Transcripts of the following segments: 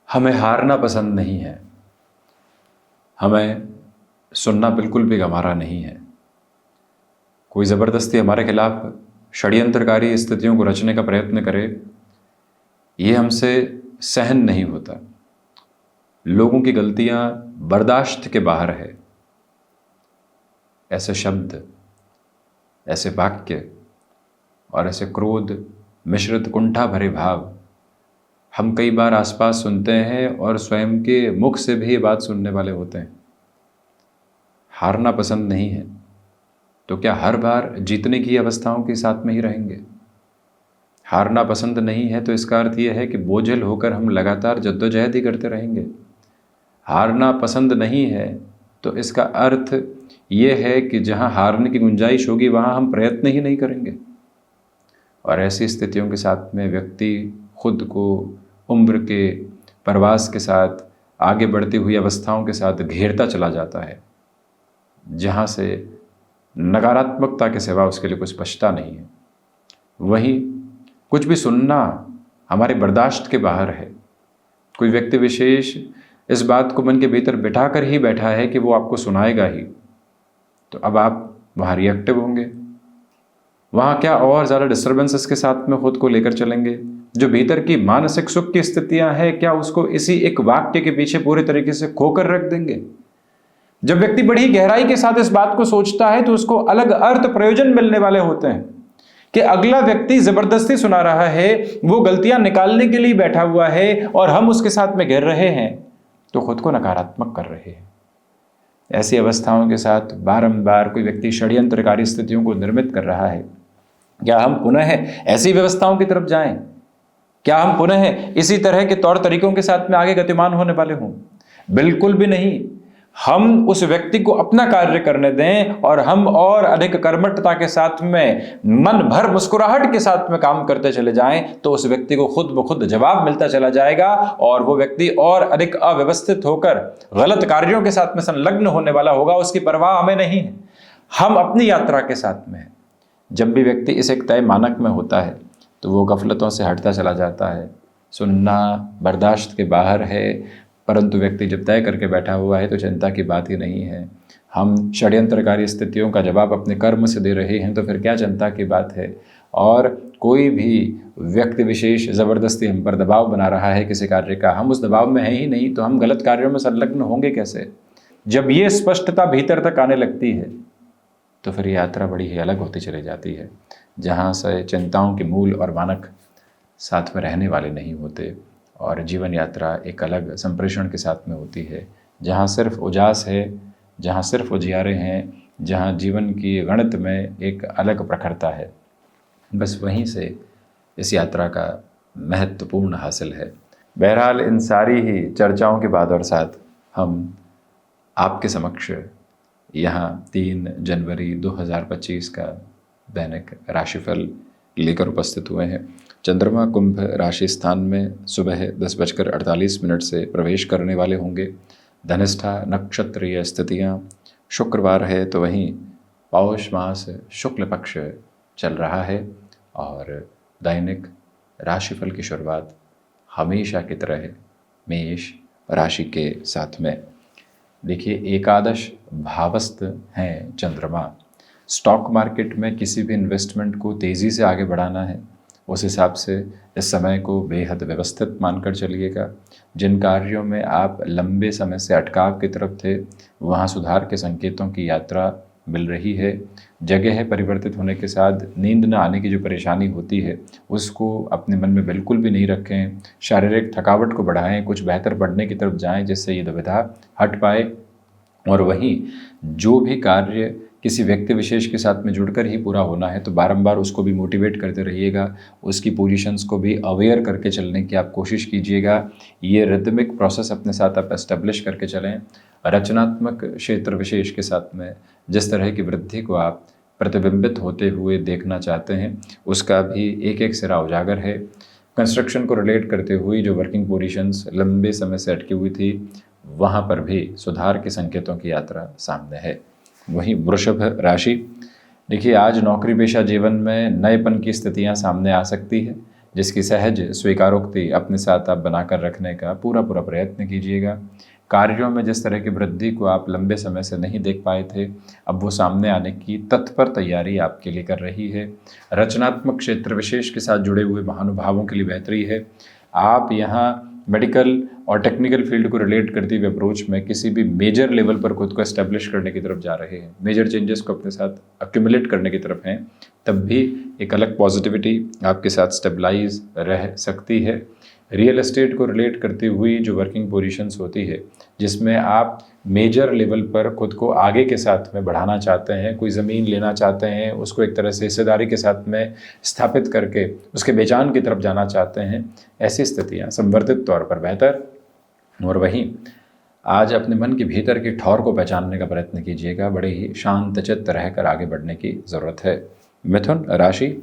हमें हारना पसंद नहीं है, हमें सुनना बिल्कुल भी गंवारा नहीं है। कोई ज़बरदस्ती हमारे खिलाफ षड्यंत्रकारी स्थितियों को रचने का प्रयत्न करे, ये हमसे सहन नहीं होता। लोगों की गलतियां बर्दाश्त के बाहर है। ऐसे शब्द, ऐसे वाक्य और ऐसे क्रोध मिश्रित कुंठा भरे भाव हम कई बार आसपास सुनते हैं और स्वयं के मुख से भी ये बात सुनने वाले होते हैं। हारना पसंद नहीं है तो क्या हर बार जीतने की अवस्थाओं के साथ में ही रहेंगे? हारना पसंद नहीं है तो इसका अर्थ यह है कि बोझिल होकर हम लगातार जद्दोजहद ही करते रहेंगे। हारना पसंद नहीं है तो इसका अर्थ यह है कि जहां हारने की गुंजाइश होगी वहां हम प्रयत्न ही नहीं करेंगे। और ऐसी स्थितियों के साथ में व्यक्ति खुद को उम्र के प्रवास के साथ, आगे बढ़ती हुई अवस्थाओं के साथ घेरता चला जाता है, जहाँ से नकारात्मकता के सिवा उसके लिए कुछ बचता नहीं है। वहीं कुछ भी सुनना हमारे बर्दाश्त के बाहर है। कोई व्यक्ति विशेष इस बात को मन के भीतर बिठा कर ही बैठा है कि वो आपको सुनाएगा ही, तो अब आप वहाँ रिएक्टिव होंगे। वहाँ क्या और ज़्यादा डिस्टर्बेंसेस के साथ में खुद को लेकर चलेंगे। जो भीतर की मानसिक सुख की स्थितियां हैं, क्या उसको इसी एक वाक्य के पीछे पूरे तरीके से खोकर रख देंगे? जब व्यक्ति बड़ी गहराई के साथ इस बात को सोचता है तो उसको अलग अर्थ प्रयोजन मिलने वाले होते हैं कि अगला व्यक्ति जबरदस्ती सुना रहा है, वो गलतियां निकालने के लिए बैठा हुआ है और हम उसके साथ में घेर रहे हैं तो खुद को नकारात्मक कर रहे हैं। ऐसी अवस्थाओं के साथ बारंबार कोई व्यक्ति षड्यंत्रकारी स्थितियों को निर्मित कर रहा है। क्या हम पुनः ऐसी व्यवस्थाओं की तरफ जाएं? क्या हम पुनः इसी तरह के तौर तरीकों के साथ में आगे गतिमान होने वाले हों? बिल्कुल भी नहीं। हम उस व्यक्ति को अपना कार्य करने दें और हम और अधिक कर्मठता के साथ में, मन भर मुस्कुराहट के साथ में काम करते चले जाएं तो उस व्यक्ति को खुद ब खुद जवाब मिलता चला जाएगा और वो व्यक्ति और अधिक अव्यवस्थित होकर गलत कार्यों के साथ में संलग्न होने वाला होगा। उसकी परवाह हमें नहीं है, हम अपनी यात्रा के साथ में हैं। जब भी व्यक्ति इस एक तय मानक में होता है तो वो गफलतों से हटता चला जाता है। सुनना बर्दाश्त के बाहर है, परंतु व्यक्ति जब तय करके बैठा हुआ है तो चिंता की बात ही नहीं है। हम षड्यंत्रकारी स्थितियों का जवाब अपने कर्म से दे रहे हैं तो फिर क्या चिंता की बात है? और कोई भी व्यक्ति विशेष ज़बरदस्ती हम पर दबाव बना रहा है किसी कार्य का, हम उस दबाव में हैं ही नहीं तो हम गलत कार्यों में संलग्न होंगे कैसे? जब ये स्पष्टता भीतर तक आने लगती है तो फिर यात्रा बड़ी ही अलग होती चली जाती है, जहाँ से चिंताओं के मूल और मानक साथ में रहने वाले नहीं होते और जीवन यात्रा एक अलग संप्रेषण के साथ में होती है, जहाँ सिर्फ उजास है, जहाँ सिर्फ उजियारे हैं, जहाँ जीवन की गणित में एक अलग प्रखरता है। बस वहीं से इस यात्रा का महत्वपूर्ण हासिल है। बहरहाल इन सारी ही चर्चाओं के बाद और साथ हम आपके समक्ष यहाँ 3 जनवरी 2025 का दैनिक राशिफल लेकर उपस्थित हुए हैं। चंद्रमा कुंभ राशि स्थान में सुबह 10:48 से प्रवेश करने वाले होंगे। धनिष्ठा नक्षत्रीय स्थितियाँ, शुक्रवार है तो वहीं पौष मास शुक्ल पक्ष चल रहा है और दैनिक राशिफल की शुरुआत हमेशा की तरह मेष राशि के साथ में। देखिए, एकादश भावस्थ हैं चंद्रमा। स्टॉक मार्केट में किसी भी इन्वेस्टमेंट को तेज़ी से आगे बढ़ाना है, उस हिसाब से इस समय को बेहद व्यवस्थित मानकर चलिएगा। जिन कार्यों में आप लंबे समय से अटकाव की तरफ थे, वहाँ सुधार के संकेतों की यात्रा मिल रही है। जगह परिवर्तित होने के साथ नींद न आने की जो परेशानी होती है, उसको अपने मन में बिल्कुल भी नहीं रखें। शारीरिक थकावट को बढ़ाएं, कुछ बेहतर पढ़ने की तरफ जाएं जिससे ये दुविधा हट पाए। और वहीं जो भी कार्य किसी व्यक्ति विशेष के साथ में जुड़कर ही पूरा होना है तो बारंबार उसको भी मोटिवेट करते रहिएगा, उसकी पोजीशंस को भी अवेयर करके चलने की आप कोशिश कीजिएगा। ये रिदमिक प्रोसेस अपने साथ आप एस्टेब्लिश करके चलें। रचनात्मक क्षेत्र विशेष के साथ में जिस तरह की वृद्धि को आप प्रतिबिंबित होते हुए देखना चाहते हैं, उसका भी एक एक सिरा उजागर है। कंस्ट्रक्शन को रिलेट करते हुए जो वर्किंग पोजीशंस लंबे समय से अटकी हुई थी, वहाँ पर भी सुधार के संकेतों की यात्रा सामने है। वहीं वृषभ राशि, देखिए आज नौकरी पेशा जीवन में नएपन की स्थितियां सामने आ सकती है, जिसकी सहज स्वीकारोक्ति अपने साथ आप बनाकर रखने का पूरा पूरा प्रयत्न कीजिएगा। कार्यों में जिस तरह की वृद्धि को आप लंबे समय से नहीं देख पाए थे, अब वो सामने आने की तत्पर तैयारी आपके लिए कर रही है। रचनात्मक क्षेत्र विशेष के साथ जुड़े हुए महानुभावों के लिए बेहतरी है। आप यहाँ मेडिकल और टेक्निकल फील्ड को रिलेट करते हुए अप्रोच में किसी भी मेजर लेवल पर खुद को एस्टेब्लिश करने की तरफ जा रहे हैं, मेजर चेंजेस को अपने साथ अक्यूमुलेट करने की तरफ हैं, तब भी एक अलग पॉजिटिविटी आपके साथ स्टेबलाइज रह सकती है। रियल एस्टेट को रिलेट करती हुई जो वर्किंग पोजीशंस होती है, जिसमें आप मेजर लेवल पर खुद को आगे के साथ में बढ़ाना चाहते हैं, कोई ज़मीन लेना चाहते हैं, उसको एक तरह से हिस्सेदारी के साथ में स्थापित करके उसके बेचान की तरफ जाना चाहते हैं, ऐसी स्थितियाँ संवर्धित तौर पर बेहतर। और वहीं आज अपने मन के भीतर की ठौर को पहचानने का प्रयत्न कीजिएगा। बड़े ही शांत चित्त रहकर आगे बढ़ने की ज़रूरत है। मिथुन राशि,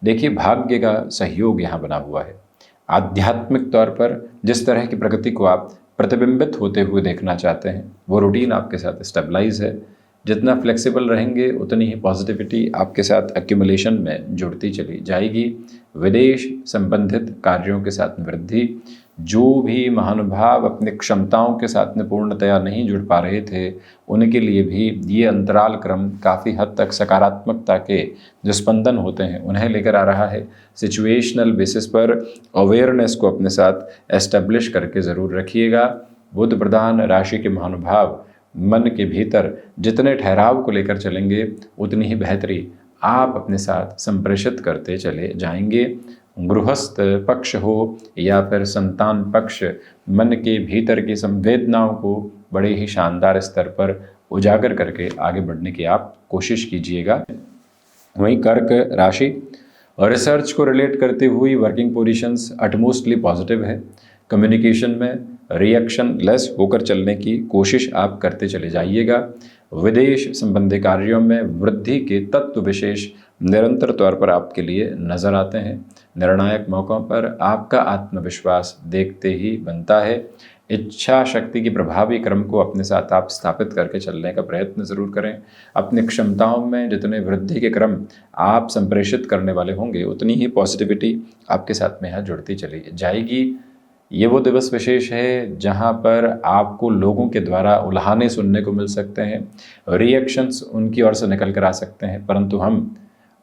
देखिए भाग्य का सहयोग यहाँ बना हुआ है। आध्यात्मिक तौर पर जिस तरह की प्रगति को आप प्रतिबिंबित होते हुए देखना चाहते हैं, वो रूटीन आपके साथ स्टेबलाइज है। जितना फ्लेक्सिबल रहेंगे उतनी ही पॉजिटिविटी आपके साथ एक्यूमुलेशन में जुड़ती चली जाएगी। विदेश संबंधित कार्यों के साथ वृद्धि, जो भी महानुभाव अपने क्षमताओं के साथ में पूर्णतया नहीं जुड़ पा रहे थे, उनके लिए भी ये अंतराल क्रम काफ़ी हद तक सकारात्मकता के जो स्पंदन होते हैं उन्हें लेकर आ रहा है। सिचुएशनल बेसिस पर अवेयरनेस को अपने साथ एस्टेब्लिश करके ज़रूर रखिएगा। बुध प्रधान राशि के महानुभाव मन के भीतर जितने ठहराव को लेकर चलेंगे, उतनी ही बेहतरी आप अपने साथ संप्रेषित करते चले जाएंगे। गृहस्थ पक्ष हो या फिर संतान पक्ष, मन के भीतर की संवेदनाओं को बड़े ही शानदार स्तर पर उजागर करके आगे बढ़ने की आप कोशिश कीजिएगा। वहीं कर्क राशि और रिसर्च को रिलेट करती हुई वर्किंग पोजीशंस अटमोस्टली पॉजिटिव है। कम्युनिकेशन में रिएक्शन लेस होकर चलने की कोशिश आप करते चले जाइएगा। विदेश संबंधी कार्यों में वृद्धि के तत्व विशेष निरंतर तौर पर आपके लिए नजर आते हैं। निर्णायक मौक़ों पर आपका आत्मविश्वास देखते ही बनता है। इच्छा शक्ति की प्रभावी क्रम को अपने साथ आप स्थापित करके चलने का प्रयत्न ज़रूर करें। अपनी क्षमताओं में जितने वृद्धि के क्रम आप संप्रेषित करने वाले होंगे, उतनी ही पॉजिटिविटी आपके साथ में यहाँ जुड़ती चली जाएगी। ये वो दिवस विशेष है जहाँ पर आपको लोगों के द्वारा उल्हाने सुनने को मिल सकते हैं, रिएक्शंस उनकी ओर से निकल कर आ सकते हैं, परंतु हम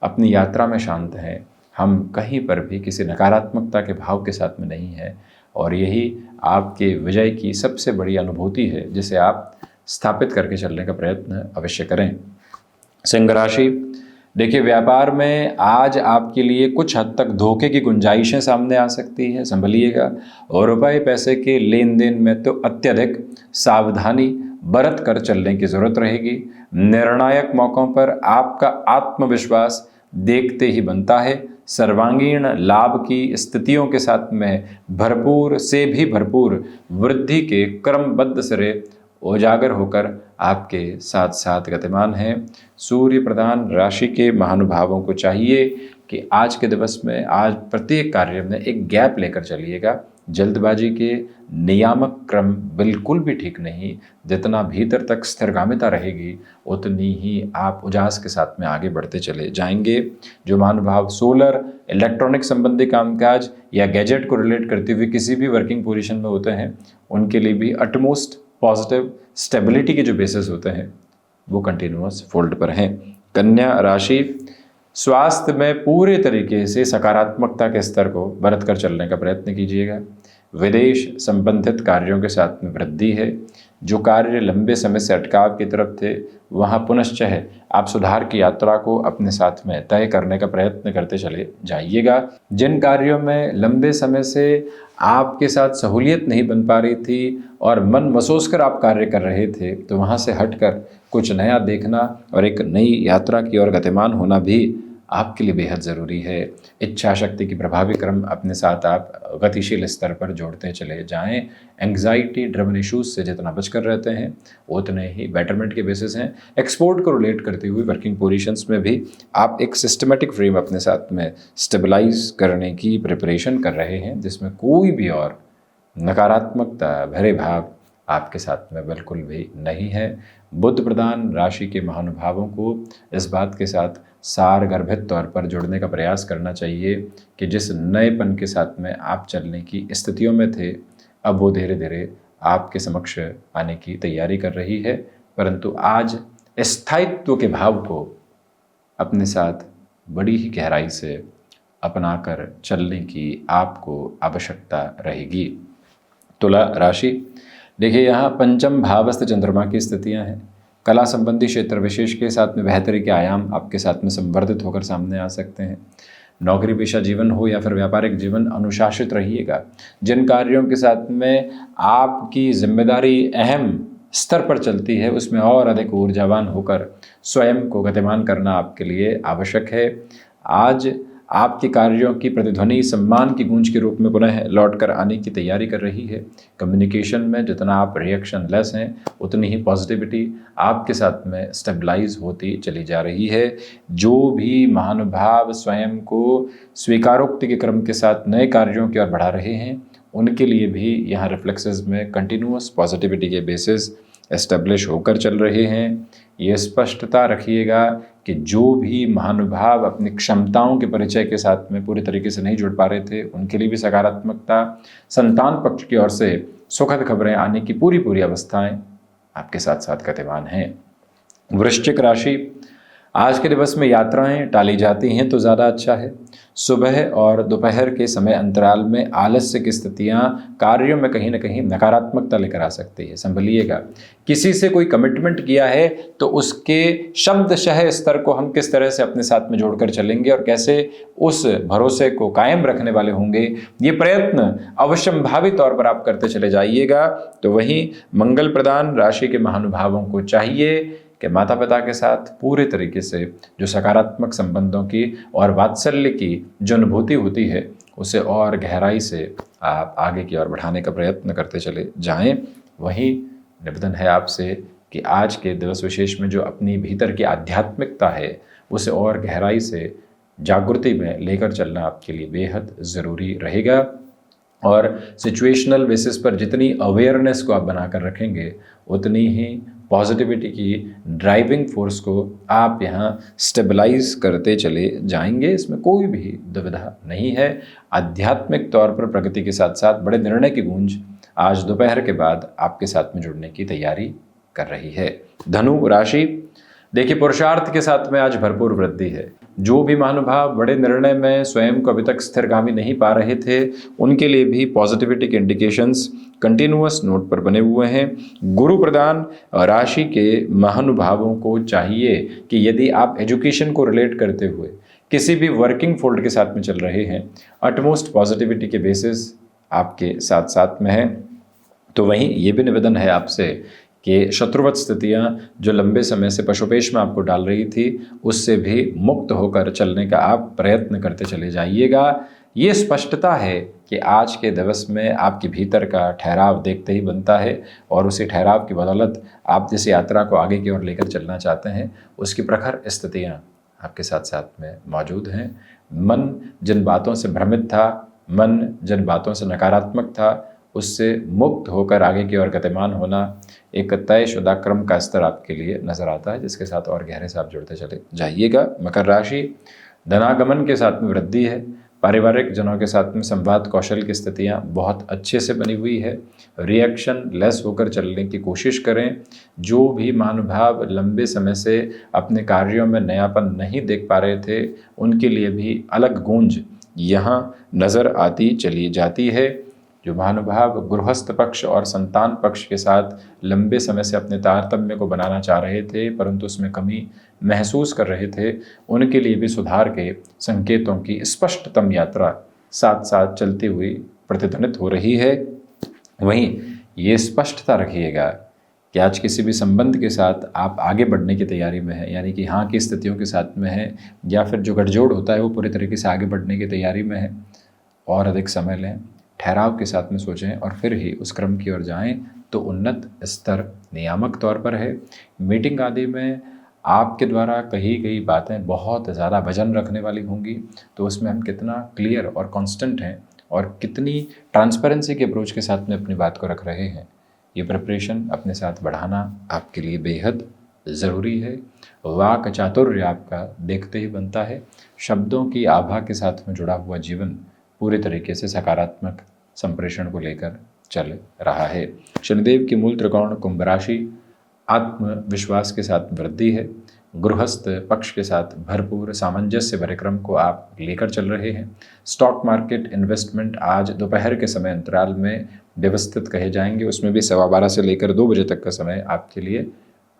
अपनी यात्रा में शांत हैं। हम कहीं पर भी किसी नकारात्मकता के भाव के साथ में नहीं हैं, और यही आपके विजय की सबसे बड़ी अनुभूति है, जिसे आप स्थापित करके चलने का प्रयत्न अवश्य करें। सिंह राशि, देखिए व्यापार में आज आपके लिए कुछ हद तक धोखे की गुंजाइशें सामने आ सकती है, संभलिएगा। और रुपए पैसे के लेन देन में तो अत्यधिक सावधानी बरत कर चलने की ज़रूरत रहेगी। निर्णायक मौक़ों पर आपका आत्मविश्वास देखते ही बनता है। सर्वांगीण लाभ की स्थितियों के साथ में भरपूर से भी भरपूर वृद्धि के क्रमबद्ध सिरे उजागर होकर आपके साथ साथ गतिमान हैं। सूर्य प्रधान राशि के महानुभावों को चाहिए कि आज के दिवस में, आज प्रत्येक कार्य में एक गैप लेकर चलिएगा। जल्दबाजी के नियामक क्रम बिल्कुल भी ठीक नहीं। जितना भीतर तक स्थिरगामिता रहेगी, उतनी ही आप उजास के साथ में आगे बढ़ते चले जाएंगे। जो महानुभाव सोलर, इलेक्ट्रॉनिक संबंधी कामकाज या गैजेट को रिलेट करते हुए किसी भी वर्किंग पोजीशन में होते हैं, उनके लिए भी अटमोस्ट पॉजिटिव स्टेबिलिटी के जो बेसिस होते हैं वो कंटिन्यूअस फोल्ड पर हैं। कन्या राशि, स्वास्थ्य में पूरे तरीके से सकारात्मकता के स्तर को बरत कर चलने का प्रयत्न कीजिएगा। विदेश संबंधित कार्यों के साथ में वृद्धि है। जो कार्य लंबे समय से अटकाव की तरफ थे, वहाँ पुनश्चः आप सुधार की यात्रा को अपने साथ में तय करने का प्रयत्न करते चले जाइएगा। जिन कार्यों में लंबे समय से आपके साथ सहूलियत नहीं बन पा रही थी और मन मसोस कर आप कार्य कर रहे थे, तो वहाँ से हटकर कुछ नया देखना और एक नई यात्रा की ओर गतिमान होना भी आपके लिए बेहद ज़रूरी है। इच्छा शक्ति की प्रभावी क्रम अपने साथ आप गतिशील स्तर पर जोड़ते चले जाएं। एंग्जाइटी ड्रिवन इश्यूज से जितना बचकर रहते हैं, उतने ही बेटरमेंट के बेसिस हैं। एक्सपोर्ट को रिलेट करती हुई वर्किंग पोजीशंस में भी आप एक सिस्टमेटिक फ्रेम अपने साथ में स्टेबलाइज करने की प्रिपरेशन कर रहे हैं, जिसमें कोई भी और नकारात्मकता भरे भाव आपके साथ में बिल्कुल भी नहीं है। बुध प्रधान राशि के महानुभावों को इस बात के साथ सारगर्भित तौर पर जुड़ने का प्रयास करना चाहिए कि जिस नएपन के साथ में आप चलने की स्थितियों में थे, अब वो धीरे धीरे आपके समक्ष आने की तैयारी कर रही है। परंतु आज स्थायित्व के भाव को अपने साथ बड़ी ही गहराई से अपनाकर चलने की आपको आवश्यकता रहेगी। तुला राशि, देखिए यहाँ पंचम भावस्थ चंद्रमा की स्थितियाँ हैं। कला संबंधी क्षेत्र विशेष के साथ में बेहतरी के आयाम आपके साथ में संवर्धित होकर सामने आ सकते हैं। नौकरी पेशा जीवन हो या फिर व्यापारिक जीवन, अनुशासित रहिएगा। जिन कार्यों के साथ में आपकी जिम्मेदारी अहम स्तर पर चलती है उसमें और अधिक ऊर्जावान होकर स्वयं को गतिमान करना आपके लिए आवश्यक है। आज आपके कार्यों की प्रतिध्वनि सम्मान की गूंज के रूप में पुनः लौट कर आने की तैयारी कर रही है। कम्युनिकेशन में जितना आप रिएक्शन लेस हैं उतनी ही पॉजिटिविटी आपके साथ में स्टेबलाइज होती चली जा रही है। जो भी महानुभाव स्वयं को स्वीकारोक्ति के क्रम के साथ नए कार्यों की ओर बढ़ा रहे हैं उनके लिए भी यहाँ रिफ्लेक्सेस में कंटिन्यूअस पॉजिटिविटी के बेसिस एस्टेब्लिश होकर चल रहे हैं। ये स्पष्टता रखिएगा कि जो भी महानुभाव अपनी क्षमताओं के परिचय के साथ में पूरी तरीके से नहीं जुड़ पा रहे थे उनके लिए भी सकारात्मकता, संतान पक्ष की ओर से सुखद खबरें आने की पूरी अवस्थाएं आपके साथ साथ गतिमान हैं। वृश्चिक राशि, आज के दिवस में यात्राएं टाली जाती हैं तो ज़्यादा अच्छा है। सुबह और दोपहर के समय अंतराल में आलस्य की स्थितियां कार्यों में कहीं ना कहीं नकारात्मकता लेकर आ सकती है, संभलिएगा। किसी से कोई कमिटमेंट किया है तो उसके शब्दशः स्तर को हम किस तरह से अपने साथ में जोड़कर चलेंगे और कैसे उस भरोसे को कायम रखने वाले होंगे, ये प्रयत्न अवश्यंभावी तौर पर आप करते चले जाइएगा। तो वहीं मंगल प्रदान राशि के महानुभावों को चाहिए कि माता पिता के साथ पूरे तरीके से जो सकारात्मक संबंधों की और वात्सल्य की जो अनुभूति होती है उसे और गहराई से आप आगे की ओर बढ़ाने का प्रयत्न करते चले जाएं। वहीं निवेदन है आपसे कि आज के दिवस विशेष में जो अपनी भीतर की आध्यात्मिकता है उसे और गहराई से जागृति में लेकर चलना आपके लिए बेहद ज़रूरी रहेगा। और सिचुएशनल बेसिस पर जितनी अवेयरनेस को आप बनाकर रखेंगे उतनी ही पॉजिटिविटी की ड्राइविंग फोर्स को आप यहाँ स्टेबलाइज करते चले जाएंगे। इसमें कोई भी दुविधा नहीं है। आध्यात्मिक तौर पर प्रगति के साथ साथ बड़े निर्णय की गूंज आज दोपहर के बाद आपके साथ में जुड़ने की तैयारी कर रही है। धनु राशि, देखिए पुरुषार्थ के साथ में आज भरपूर वृद्धि है। जो भी महानुभाव बड़े निर्णय में स्वयं को अभी तक स्थिरगामी नहीं पा रहे थे उनके लिए भी पॉजिटिविटी के इंडिकेशंस कंटिन्यूअस नोट पर बने हुए हैं। गुरु प्रदान राशि के महानुभावों को चाहिए कि यदि आप एजुकेशन को रिलेट करते हुए किसी भी वर्किंग फोल्ड के साथ में चल रहे हैं, अटमोस्ट पॉजिटिविटी के बेसिस आपके साथ साथ में है। तो वहीं ये भी निवेदन है आपसे कि शत्रुवत स्थितियां जो लंबे समय से पशुपेश में आपको डाल रही थी उससे भी मुक्त होकर चलने का आप प्रयत्न करते चले जाइएगा। ये स्पष्टता है कि आज के दिवस में आपके भीतर का ठहराव देखते ही बनता है और उसी ठहराव की बदौलत आप जिस यात्रा को आगे की ओर लेकर चलना चाहते हैं उसकी प्रखर स्थितियाँ आपके साथ साथ में मौजूद हैं। मन जिन बातों से भ्रमित था, मन जिन बातों से नकारात्मक था, उससे मुक्त होकर आगे की ओर गतिमान होना एक तयशुदा क्रम का स्तर आपके लिए नजर आता है, जिसके साथ और गहरे से आप जुड़ते चले जाइएगा। मकर राशि, धनागमन के साथ में वृद्धि है। पारिवारिक जनों के साथ में संवाद कौशल की स्थितियां बहुत अच्छे से बनी हुई है। रिएक्शन लेस होकर चलने की कोशिश करें। जो भी महानुभाव लंबे समय से अपने कार्यों में नयापन नहीं देख पा रहे थे उनके लिए भी अलग गूंज यहाँ नज़र आती चली जाती है। जो महानुभाव गृहस्थ पक्ष और संतान पक्ष के साथ लंबे समय से अपने तारतम्य को बनाना चाह रहे थे परंतु उसमें कमी महसूस कर रहे थे उनके लिए भी सुधार के संकेतों की स्पष्टतम यात्रा साथ साथ चलती हुई प्रतिध्वनित हो रही है। वहीं ये स्पष्टता रखिएगा कि आज किसी भी संबंध के साथ आप आगे बढ़ने की तैयारी में हैं, यानी कि हाँ की स्थितियों के साथ में है या फिर जो गठजोड़ होता है वो पूरी तरीके से आगे बढ़ने की तैयारी में है। और अधिक समय लें, ठहराव के साथ में सोचें और फिर ही उस क्रम की ओर जाएं तो उन्नत स्तर नियामक तौर पर है। मीटिंग आदि में आपके द्वारा कही गई बातें बहुत ज़्यादा वजन रखने वाली होंगी, तो उसमें हम कितना क्लियर और कांस्टेंट हैं और कितनी ट्रांसपेरेंसी के अप्रोच के साथ में अपनी बात को रख रहे हैं, ये प्रिपरेशन अपने साथ बढ़ाना आपके लिए बेहद ज़रूरी है। वाक चातुर्य आपका देखते ही बनता है। शब्दों की आभा के साथ में जुड़ा हुआ जीवन पूरे तरीके से सकारात्मक संप्रेषण को लेकर चल रहा है। शनिदेव की मूल त्रिकोण कुंभ राशि, आत्मविश्वास के साथ वृद्धि है। गृहस्थ पक्ष के साथ भरपूर सामंजस्य भरे क्रम को आप लेकर चल रहे हैं। स्टॉक मार्केट इन्वेस्टमेंट आज दोपहर के समय अंतराल में व्यवस्थित कहे जाएंगे, उसमें भी 12:15 से लेकर 2 बजे तक का समय आपके लिए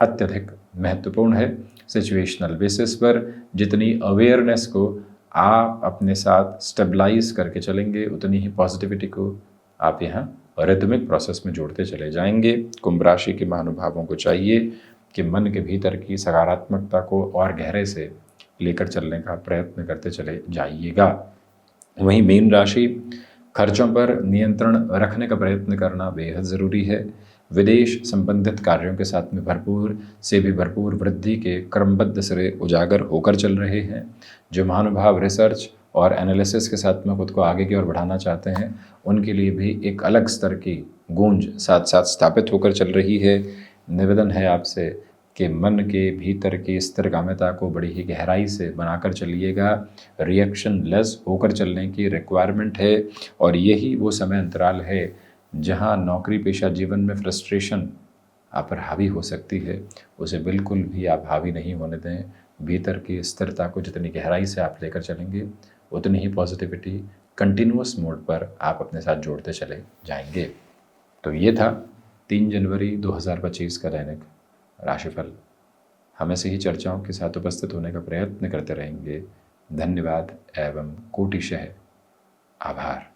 अत्यधिक महत्वपूर्ण है। सिचुएशनल बेसिस पर जितनी अवेयरनेस को आप अपने साथ स्टेबलाइज करके चलेंगे, उतनी ही पॉजिटिविटी को आप यहाँ रिदमिक प्रोसेस में जोड़ते चले जाएंगे। कुंभ राशि के महानुभावों को चाहिए कि मन के भीतर की सकारात्मकता को और गहरे से लेकर चलने का प्रयत्न करते चले जाइएगा। वहीं मीन राशि, खर्चों पर नियंत्रण रखने का प्रयत्न करना बेहद ज़रूरी है। विदेश संबंधित कार्यों के साथ में भरपूर वृद्धि के क्रमबद्ध सिरे उजागर होकर चल रहे हैं। जो महानुभाव रिसर्च और एनालिसिस के साथ में खुद को आगे की ओर बढ़ाना चाहते हैं, उनके लिए भी एक अलग स्तर की गूंज साथ साथ स्थापित होकर चल रही है। निवेदन है आपसे कि मन के भीतर की स्थिरगामिता को बड़ी ही गहराई से बनाकर चलिएगा। रिएक्शन लेस होकर चलने की रिक्वायरमेंट है, और यही वो समय अंतराल है जहां नौकरी पेशा जीवन में फ्रस्ट्रेशन आप पर हावी हो सकती है। उसे बिल्कुल भी आप हावी नहीं होने दें। भीतर की स्थिरता को जितनी गहराई से आप लेकर चलेंगे, उतनी ही पॉजिटिविटी कंटिन्यूअस मोड पर आप अपने साथ जोड़ते चले जाएंगे। तो ये था 3 जनवरी 2025 का दैनिक राशिफल। हम ऐसे ही चर्चाओं के साथ उपस्थित होने का प्रयत्न करते रहेंगे। धन्यवाद एवं कोटिशः आभार।